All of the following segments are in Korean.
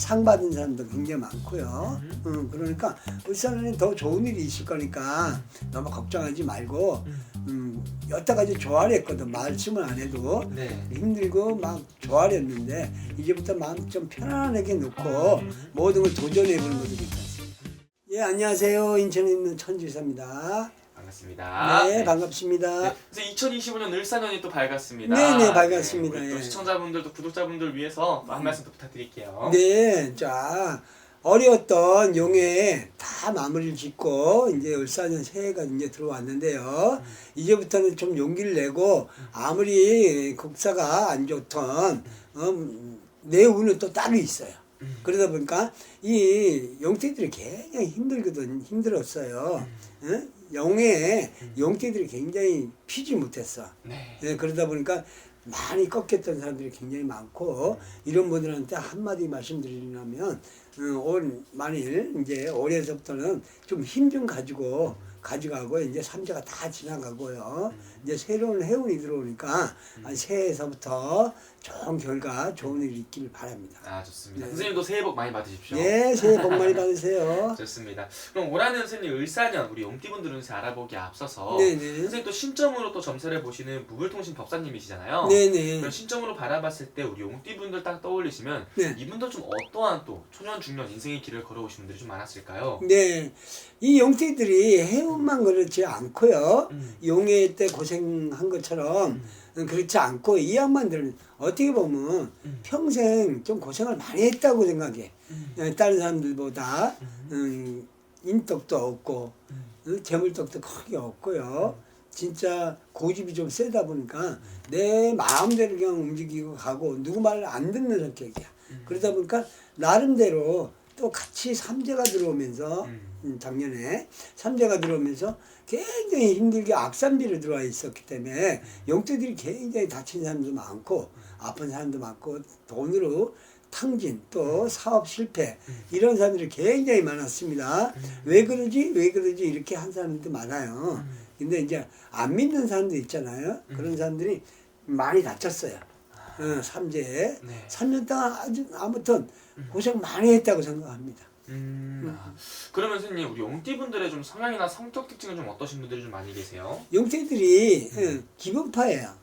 상 받은 사람도 굉장히 많고요. 그러니까 울산에는 더 좋은 일이 있을 거니까 너무 걱정하지 말고 여태까지 조아렸거든. 말씀을 안 해도 네. 힘들고 막 조아렸는데 이제부터 마음 좀 편안하게 놓고 모든 걸 도전해보는 것도 괜찮습니다. 예, 안녕하세요. 인천에 있는 천지사입니다. 반갑습니다. 네, 반갑습니다. 네, 그래서 2025년 을사년이 또 밝았습니다. 네, 밝았습니다. 우리 또 예. 시청자분들도 구독자분들 위해서 한 말씀 더 부탁드릴게요. 네, 자, 어려웠던 용해 다 마무리를 짓고 이제 을사년 새해가 이제 들어왔는데요. 이제부터는 좀 용기를 내고 아무리 국사가 안 좋던 내 운은 또 따로 있어요. 그러다 보니까 이 용태들이 굉장히 힘들었어요. 용해 용태들이 굉장히 피지 못했어. 네. 네, 그러다 보니까 많이 꺾였던 사람들이 굉장히 많고 이런 분들한테 한마디 말씀드리려면 만일 이제 올해서부터는 좀 힘 좀 가져가고 이제 삼재가 다 지나가고요. 이제 새로운 해운이 들어오니까 새해에서부터 좋은 결과, 좋은 일이 있기를 바랍니다. 아, 좋습니다. 네. 선생님도 새해 복 많이 받으십시오. 예, 새해 복 많이 받으세요. 좋습니다. 그럼 올해는 선생님 을사년 우리 용띠분들은 알아보기에 앞서서 네네. 선생님 또 신점으로 또 점사를 보시는 무불통신 법사님이시잖아요. 네네. 그럼 신점으로 바라봤을 때 우리 용띠분들 딱 떠올리시면 네. 이분들 좀 어떠한 또 초년 중년 인생의 길을 걸어오신 분들이 좀 많았을까요? 네, 이 용태들이 해운만 그렇지 않고요. 음. 용해 때 고생한 것처럼 그렇지 않고 이 양반들은 어떻게 보면 평생 좀 고생을 많이 했다고 생각해. 다른 사람들보다 인덕도 없고 재물덕도 크게 없고요. 진짜 고집이 좀 세다 보니까 내 마음대로 그냥 움직이고 가고 누구 말을 안 듣는 성격이야. 그러다 보니까 나름대로 또 같이 삼재가 들어오면서 작년에 삼재가 들어오면서 굉장히 힘들게 악산비로 들어와 있었기 때문에 용태들이 굉장히 다친 사람도 많고 아픈 사람도 많고 돈으로 탕진 또 사업 실패 이런 사람들이 굉장히 많았습니다. 왜 그러지 이렇게 한 사람들도 많아요. 근데 이제 안 믿는 사람들 있잖아요. 그런 사람들이 많이 다쳤어요. 삼재에 네. 3년 동안 아무튼 고생 많이 했다고 생각합니다. 그러면 선생님 우리 용띠분들의 좀 성향이나 성격 특징은 좀 어떠신 분들이 좀 많이 계세요? 용태들이 기분파예요.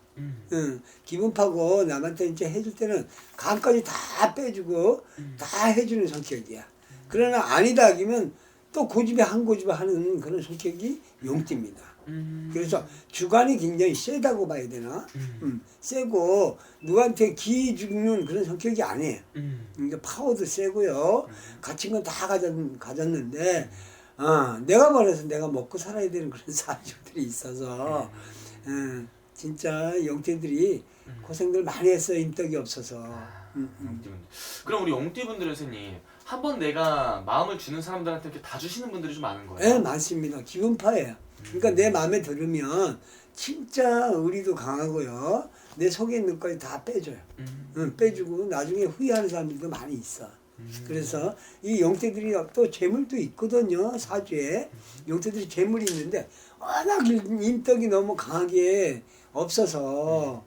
기분파고 남한테 이제 해줄 때는 감까지 다 빼주고 다 해주는 성격이야. 그러나 아니다 하면 또 고집에 한 고집에 하는 그런 성격이 용띠입니다. 그래서 주관이 굉장히 세다고 봐야 되나? 세고 누구한테 기 주는 그런 성격이 아니에요. 그러니까 파워도 세고요. 가진 건 다 가졌는데 내가 말해서 내가 먹고 살아야 되는 그런 사주들이 있어서 진짜 용태들이 고생들 많이 했어요. 인덕이 없어서. 용띠분들. 그럼 우리 용띠분들은 선생님 한번 내가 마음을 주는 사람들한테 이렇게 다 주시는 분들이 좀 많은 거예요? 네, 많습니다. 기분파예요. 그러니까 내 마음에 들으면 진짜 의리도 강하고요. 내 속에 있는 것까지 다 빼줘요. 빼주고 나중에 후회하는 사람들도 많이 있어. 그래서 이 용태들이 또 재물도 있거든요. 사주에. 용태들이 재물이 있는데 워낙 인덕이 너무 강하게 없어서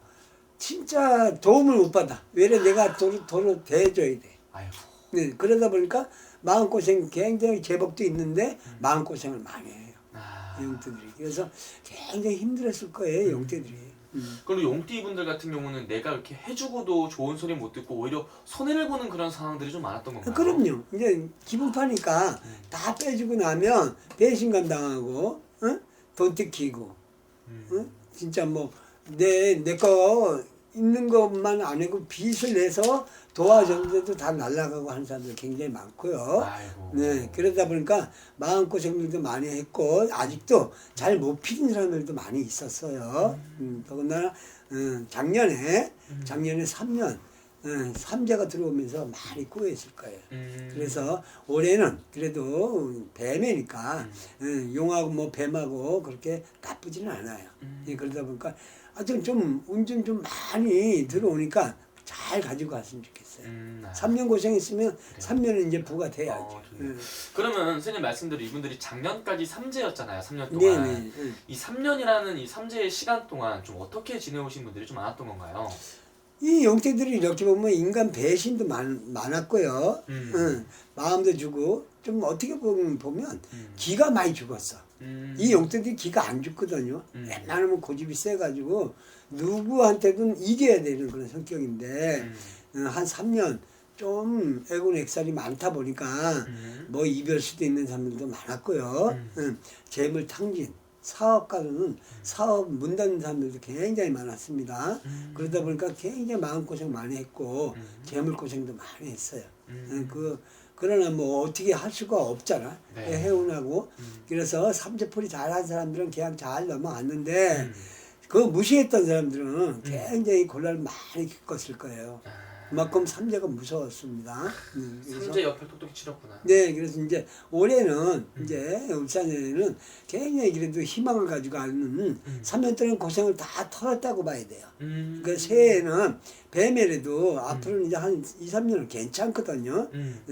진짜 도움을 못 받아. 왜냐 내가 도로 대줘야 돼. 아이고. 네, 그러다 보니까 마음고생 굉장히 제복도 있는데 마음고생을 많이 해요. 용태들이. 그래서 굉장히 힘들었을 거예요. 용태들이. 그리고 용띠분들 같은 경우는 내가 이렇게 해주고도 좋은 소리 못 듣고 오히려 손해를 보는 그런 상황들이 좀 많았던 건가요? 그럼요. 이제 기분파니까 다 빼주고 나면 배신감 당하고 돈 뜯기고 진짜 뭐 내 거 있는 것만 안 하고 빚을 내서 도와줬는데도 다 날아가고 하는 사람들 굉장히 많고요. 아이고. 네, 그러다 보니까 마음고생들도 많이 했고 아직도 잘 못 피는 사람들도 많이 있었어요. 더군다나 작년에 3년 삼재가 들어오면서 많이 꼬였을 거예요. 그래서 올해는 그래도 뱀이니까 용하고 뭐 뱀하고 그렇게 나쁘지는 않아요. 그러다 보니까 하여튼 좀 운좀 좀 많이 들어오니까 잘 가지고 갔으면 좋겠어요. 3년 고생했으면 3년은 이제 부가 돼야죠. 그러면 선생님 말씀대로 이분들이 작년까지 삼재였잖아요. 3년 동안. 네네. 이 3년이라는 이 삼재의 시간 동안 좀 어떻게 지내오신 분들이 좀 많았던 건가요? 이 용태들이 이렇게 보면 인간 배신도 많았고요. 마음도 주고 좀 어떻게 보면 기가 많이 죽었어. 이 용태들이 기가 안 죽거든요. 웬만하면 고집이 세가지고 누구한테든 이겨야 되는 그런 성격인데 한 3년 좀 애곤액살이 많다 보니까 뭐 이별 수도 있는 사람들도 많았고요. 재물 탕진, 사업가로는 사업 문 닫는 사람들도 굉장히 많았습니다. 그러다 보니까 굉장히 마음고생 많이 했고 재물고생도 많이 했어요. 그러나 뭐 어떻게 할 수가 없잖아. 네. 해운하고. 그래서 삼재풀이 잘한 사람들은 그냥 잘 넘어갔는데 그 무시했던 사람들은 굉장히 곤란을 많이 겪었을 거예요. 그만큼 삼재가 무서웠습니다. 그래서 삼재 옆에 똑똑히 치렀구나. 네, 그래서 이제 올해는 이제 울산에는 굉장히 그래도 희망을 가지고 가는 3년 동안 고생을 다 털었다고 봐야 돼요. 그 새해에는 뱀에라도 앞으로는 이제 한 2, 3년은 괜찮거든요.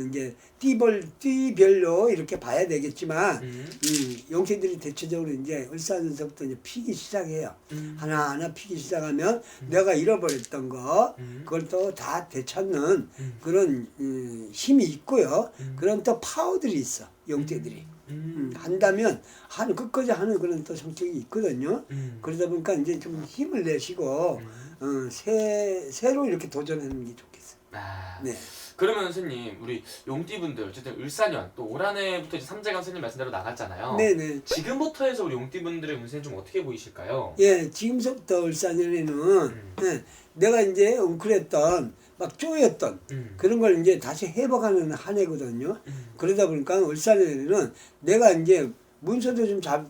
이제 띠별로 이렇게 봐야 되겠지만 용태들이 대체적으로 이제 울산에서부터 이제 피기 시작해요. 하나하나 피기 시작하면 내가 잃어버렸던 거 그걸 또 다 되찾는 그런 힘이 있고요. 그런 또 파워들이 있어. 용태들이. 한다면 끝까지 하는 그런 또 성격이 있거든요. 그러다 보니까 이제 좀 힘을 내시고 새로 이렇게 도전하는 게 좋겠어요. 네. 그러면 선생님 우리 용띠분들 어쨌든 을사년 또 올 한해부터 이제 삼재가 선생님 말씀대로 나갔잖아요. 네네. 지금부터 해서 우리 용띠분들의 운세는 좀 어떻게 보이실까요? 예, 지금서부터 을사년에는 내가 이제 웅크렸던 막 쪼였던 그런 걸 이제 다시 회복하는 한 해거든요. 그러다 보니까 을사년에는 내가 이제 문서도 좀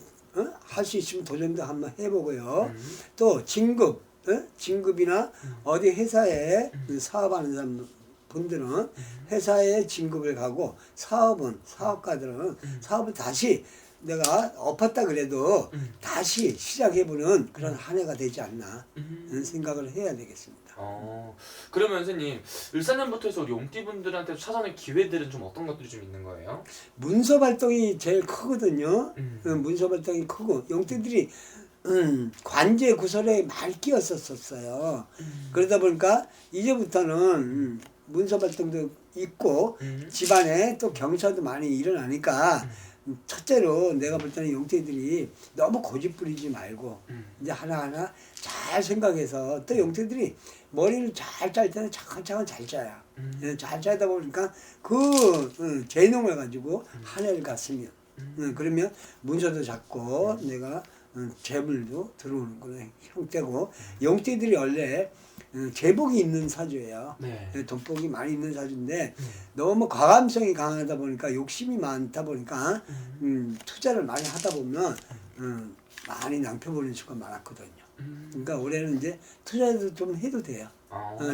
할 수 있으면 도전도 한번 해보고요. 또 진급이나 어디 회사에 사업하는 사람 분들은 회사에 진급을 가고 사업가들은 사업을 다시 내가 엎었다 그래도 다시 시작해보는 그런 한 해가 되지 않나 생각을 해야 되겠습니다. 그러면 선생님 을사년부터 해서 우리 용띠분들한테 찾아오는 기회들은 좀 어떤 것들이 좀 있는 거예요? 문서 발동이 제일 크거든요. 문서 발동이 크고 용띠들이 관제 구설에 많이 끼었었어요. 그러다 보니까 이제부터는 문서 발동도 있고 집안에 또 경사도 많이 일어나니까 첫째로 내가 볼 때는 용태들이 너무 고집 부리지 말고 이제 하나하나 잘 생각해서 또 용태들이 머리를 잘 짤 때는 차근차근 잘 짜요. 잘 짜다 보니까 재능을 가지고 한 해를 갔으면 그러면 문서도 잡고 내가 재물도 들어오는 그런 형태고 용태들이 원래 재복이 있는 사주예요. 네. 돈복이 많이 있는 사주인데 너무 과감성이 강하다 보니까 욕심이 많다 보니까 투자를 많이 하다 보면 많이 낭패 보는 수가 많았거든요. 그러니까 올해는 이제 투자도 좀 해도 돼요.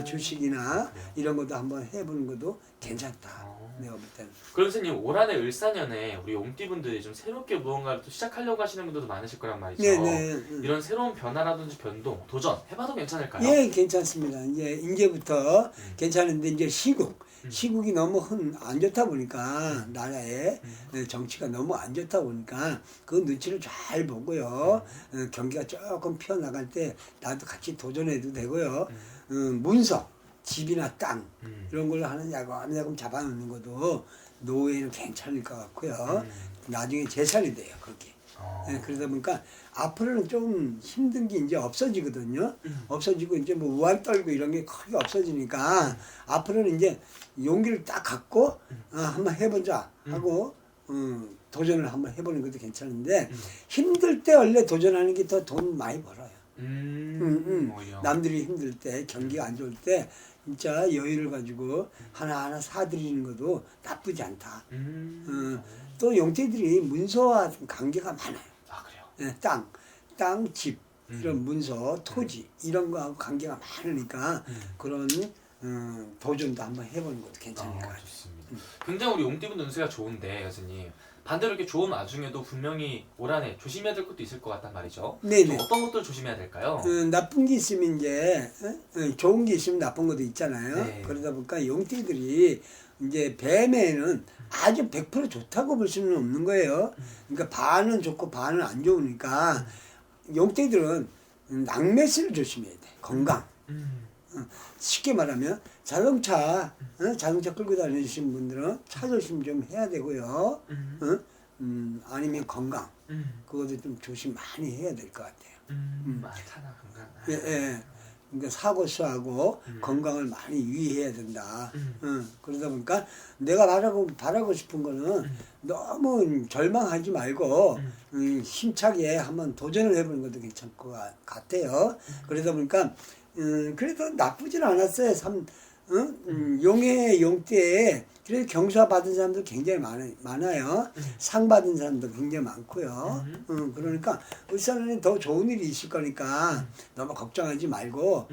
주식이나 이런 것도 한번 해보는 것도 괜찮다. 내가 볼 때는. 그럼 선생님 올 한해 을사년에 우리 용띠분들이 좀 새롭게 무언가를 또 시작하려고 하시는 분들도 많으실 거란 말이죠. 네네. 이런 새로운 변화라든지 변동, 도전 해봐도 괜찮을까요? 예, 괜찮습니다. 이제부터 괜찮은데 이제 시국이 너무 안 좋다 보니까 나라에 정치가 너무 안 좋다 보니까 그 눈치를 잘 보고요. 경기가 조금 피어나갈 때 나도 같이 도전해도 되고요. 문서, 집이나 땅 이런 걸로 하는 야금 잡아놓는 것도 노후에는 괜찮을 것 같고요. 나중에 재산이 돼요, 그렇게. 그러다 보니까 앞으로는 좀 힘든 게 이제 없어지거든요. 없어지고 이제 뭐 우한 떨고 이런 게 크게 없어지니까 앞으로는 이제 용기를 딱 갖고 한번 해보자 하고 도전을 한번 해보는 것도 괜찮은데 힘들 때 원래 도전하는 게 더 돈 많이 벌어요. 남들이 힘들 때 경기가 안 좋을 때 진짜 여유를 가지고 하나하나 사들이는 것도 나쁘지 않다. 또 용태들이 문서와 관계가 많아요. 아 그래요? 땅, 집, 이런 문서, 토지 이런 거하고 관계가 많으니까 그런 도전도 한번 해보는 것도 괜찮을 것 같아요. 좋습니다. 굉장히 우리 용띠분 운세가 좋은데 교수님 반대로 이렇게 좋은 와중에도 분명히 올 한해 조심해야 될 것도 있을 것 같단 말이죠. 네네. 또 어떤 것들 조심해야 될까요? 나쁜 게 있으면 이제 좋은 게 있으면 나쁜 것도 있잖아요. 네. 그러다 보니까 용띠들이 이제 뱀에는 아주 100% 좋다고 볼 수는 없는 거예요. 그러니까 반은 좋고 반은 안 좋으니까 용띠들은 낙매수를 조심해야 돼. 건강. 쉽게 말하면 자동차 끌고 다니시는 분들은 차 조심 좀 해야 되고요. 아니면 건강 그것도 좀 조심 많이 해야 될 것 같아요. 차나 건강. 예, 예. 그러니까 사고 수하고 건강을 많이 유의해야 된다. 그러다 보니까 내가 바라고 싶은 거는 너무 절망하지 말고 힘차게 한번 도전을 해보는 것도 괜찮을 것 같아요. 그러다 보니까 그래도 나쁘진 않았어요. 용의 용때에 그래도 경사 받은 사람도 굉장히 많아요. 상 받은 사람도 굉장히 많고요. 그러니까 울산에는 더 좋은 일이 있을 거니까 너무 걱정하지 말고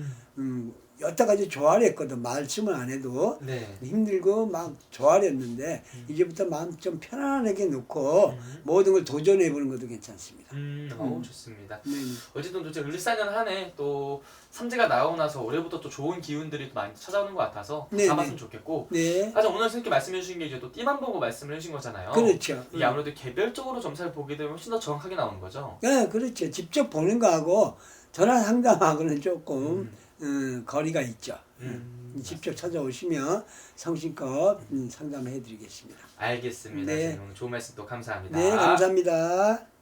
여태까지 조아렸거든. 말씀을 안 해도 네. 힘들고 막 조아렸는데 이제부터 마음 좀 편안하게 놓고 모든 걸 도전해보는 것도 괜찮습니다. 좋습니다. 네. 어쨌든 이제 울산은 한 해 또 삼재가 나오고 나서 올해부터 또 좋은 기운들이 또 많이 찾아오는 것 같아서 네, 잡았으면 좋겠고 네. 사실 오늘 선생님께 말씀해 주신 게 이제 또 띠만 보고 말씀을 해주신 거잖아요. 그렇죠. 이게 아무래도 개별적으로 점사를 보게 되면 훨씬 더 정확하게 나오는 거죠. 네, 그렇죠. 직접 보는 거하고 전화 상담하고는 조금 거리가 있죠. 직접 찾아오시면 성심껏 상담해 드리겠습니다. 알겠습니다. 네. 선생님 오늘 좋은 말씀 또 감사합니다. 네, 감사합니다.